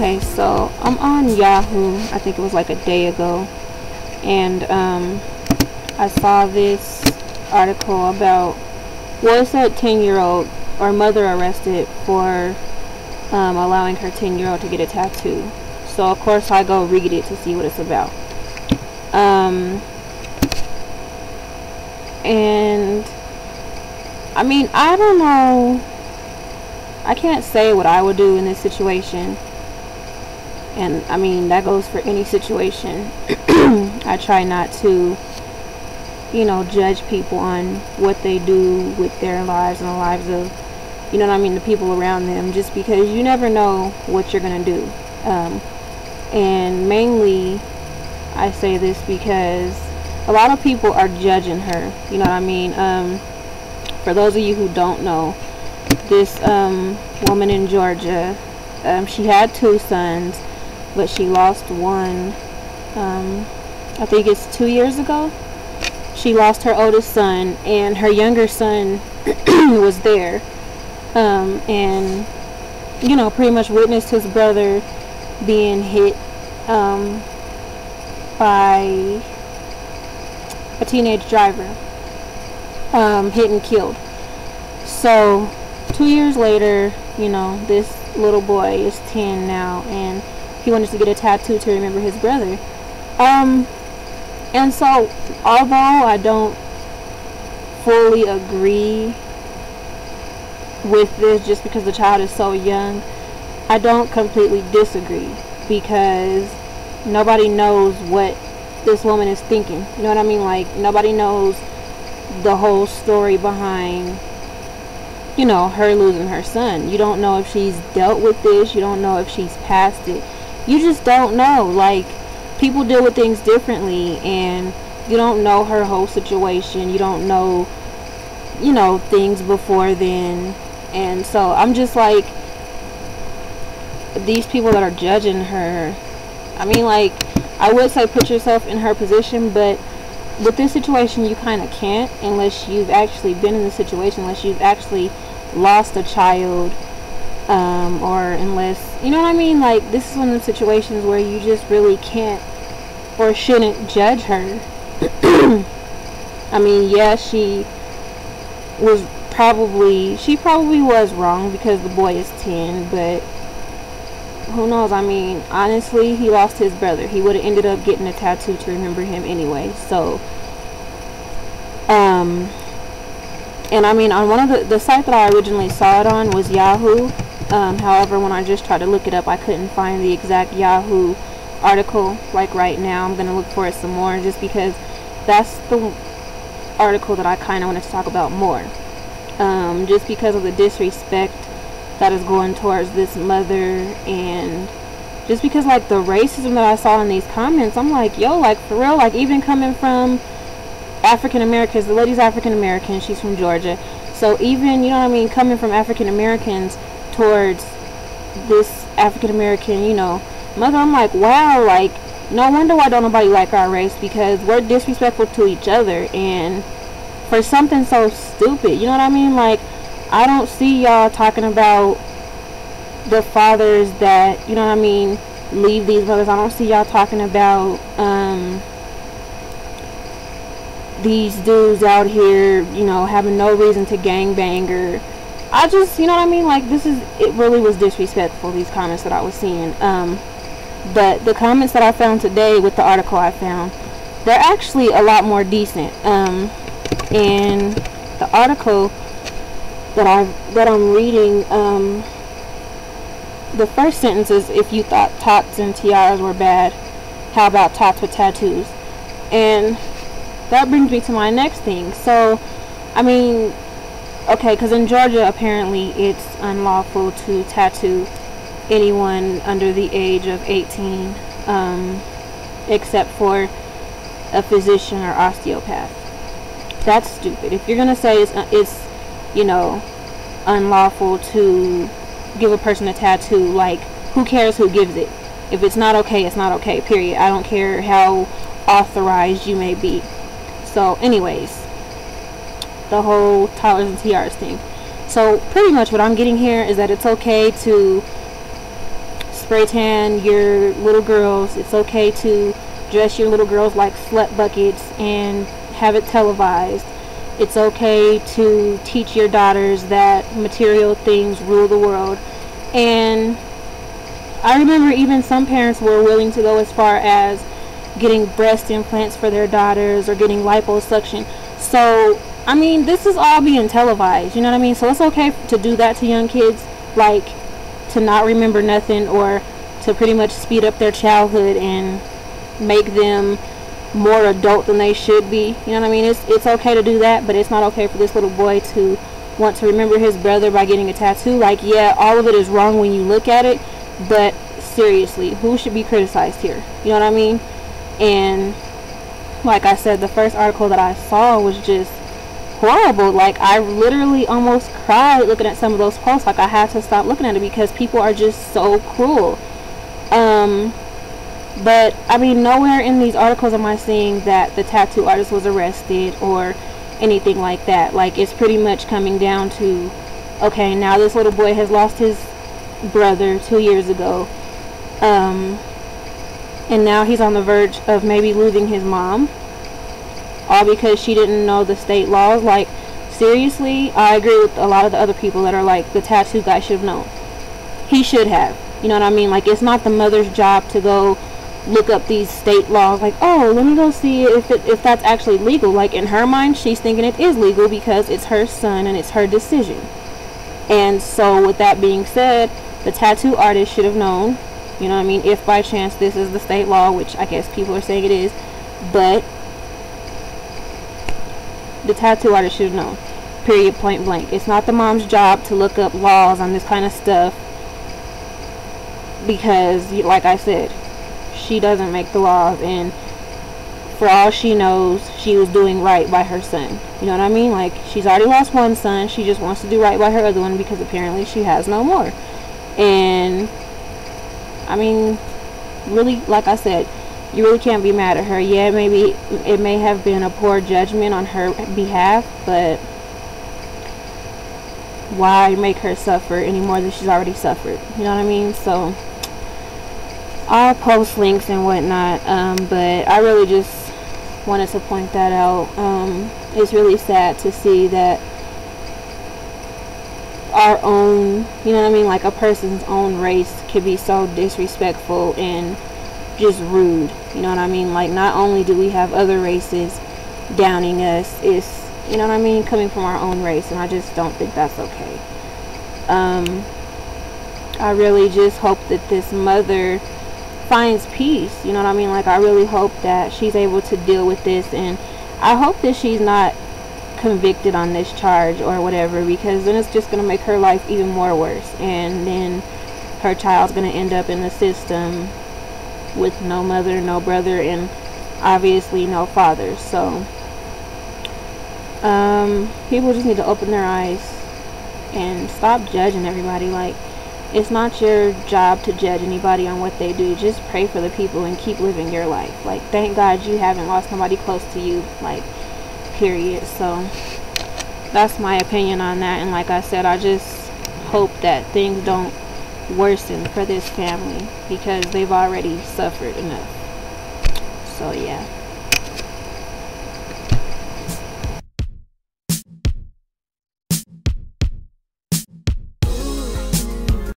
Okay, so I'm on Yahoo. I think it was like a day ago, and I saw this article about, well, it said 10-year-old or mother arrested for allowing her 10-year-old to get a tattoo. So of course I go read it to see what it's about. And I mean, I don't know, I can't say what I would do in this situation. And I mean, that goes for any situation. I try not to, you know, judge people on what they do with their lives and the lives of, you know what I mean, the people around them, just because you never know what you're gonna do. And mainly I say this because a lot of people are judging her, you know what I mean. For those of you who don't know, this woman in Georgia, she had 2 sons, but she lost one, I think it's 2 years ago. She lost her oldest son, and her younger son was there, and, you know, pretty much witnessed his brother being hit by a teenage driver, hit and killed. So 2 years later, you know, this little boy is 10 now, and he wanted to get a tattoo to remember his brother. And so, although I don't fully agree with this just because the child is so young, I don't completely disagree, because nobody knows what this woman is thinking. You know what I mean? Like, nobody knows the whole story behind, you know, her losing her son. You don't know if she's dealt with this. You don't know if she's past it. You just don't know. Like, people deal with things differently, and you don't know her whole situation. You don't know, you know, things before then. And so I'm just like, these people that are judging her, I mean, like, I would say put yourself in her position, but with this situation you kind of can't, unless you've actually been in the situation, unless you've actually lost a child, or unless, you know what I mean, like, this is one of the situations where you just really can't or shouldn't judge her. I mean, yeah, she probably was wrong because the boy is 10, but who knows? I mean, honestly, he lost his brother. He would have ended up getting a tattoo to remember him anyway. So, and I mean, on one of the site that I originally saw it on was Yahoo. However, when I just tried to look it up, I couldn't find the exact Yahoo article. Like right now, I'm gonna look for it some more, just because that's the article that I kind of wanted to talk about more. Just because of the disrespect that is going towards this mother, and just because, like, the racism that I saw in these comments, I'm like, yo, like, for real, like, even coming from African Americans, the lady's African American, she's from Georgia, so even, you know what I mean, coming from African Americans towards this African American, you know, mother, I'm like, wow, like, no wonder why don't nobody like our race, because we're disrespectful to each other, and for something so stupid, you know what I mean? Like, I don't see y'all talking about the fathers that, you know what I mean, leave these mothers. I don't see y'all talking about these dudes out here, you know, having no reason to gangbang, or I just, you know what I mean, like, it really was disrespectful, these comments that I was seeing. But the comments that I found today with the article I found, they're actually a lot more decent. And the article that I'm reading, the first sentence is, if you thought tots and tiaras were bad, how about tots with tattoos? And that brings me to my next thing. So, I mean, okay, because in Georgia, apparently, it's unlawful to tattoo anyone under the age of 18, except for a physician or osteopath. That's stupid. If you're gonna say it's you know, unlawful to give a person a tattoo, like, who cares who gives it? If it's not okay, it's not okay, period. I don't care how authorized you may be. So anyways, the whole toddlers and tiaras thing. So pretty much what I'm getting here is that it's okay to spray tan your little girls. It's okay to dress your little girls like slut buckets and have it televised. It's okay to teach your daughters that material things rule the world. And I remember even some parents were willing to go as far as getting breast implants for their daughters or getting liposuction. So, I mean, this is all being televised, you know what I mean? So it's okay to do that to young kids, like to not remember nothing, or to pretty much speed up their childhood and make them more adult than they should be. You know what I mean? It's okay to do that, but it's not okay for this little boy to want to remember his brother by getting a tattoo. Like, yeah, all of it is wrong when you look at it, but seriously, who should be criticized here? You know what I mean? And like I said, the first article that I saw was just horrible. Like, I literally almost cried looking at some of those posts. Like, I had to stop looking at it because people are just so cruel. But I mean, nowhere in these articles am I seeing that the tattoo artist was arrested or anything like that. Like, it's pretty much coming down to, okay, now this little boy has lost his brother 2 years ago, and now he's on the verge of maybe losing his mom, all because she didn't know the state laws. Like, seriously, I agree with a lot of the other people that are like, the tattoo guy should have known. He should have. You know what I mean? Like, it's not the mother's job to go look up these state laws, like, oh, let me go see if that's actually legal. Like, in her mind, she's thinking it is legal because it's her son and it's her decision. And so with that being said, the tattoo artist should have known, you know what I mean, if by chance this is the state law, which I guess people are saying it is, but the tattoo artist should have known, period, point blank. It's not the mom's job to look up laws on this kind of stuff, because like I said, she doesn't make the laws, and for all she knows, she was doing right by her son. You know what I mean? Like, she's already lost one son, she just wants to do right by her other one because apparently she has no more. And I mean, really, like I said, you really can't be mad at her. Yeah, maybe it may have been a poor judgment on her behalf, but why make her suffer any more than she's already suffered? You know what I mean? So I'll post links and whatnot, but I really just wanted to point that out. It's really sad to see that our own, you know what I mean, like a person's own race can be so disrespectful and just rude. You know what I mean? Like, not only do we have other races downing us, it's, you know what I mean, coming from our own race, and I just don't think that's okay. I really just hope that this mother finds peace, you know what I mean? Like, I really hope that she's able to deal with this, and I hope that she's not convicted on this charge or whatever, because then it's just going to make her life even more worse, and then her child's going to end up in the system with no mother, no brother, and obviously no father. So people just need to open their eyes and stop judging everybody. Like, it's not your job to judge anybody on what they do. Just pray for the people and keep living your life. Like, thank God you haven't lost nobody close to you, like, period. So that's my opinion on that. And like I said, I just hope that things don't worsen for this family, because they've already suffered enough. So yeah.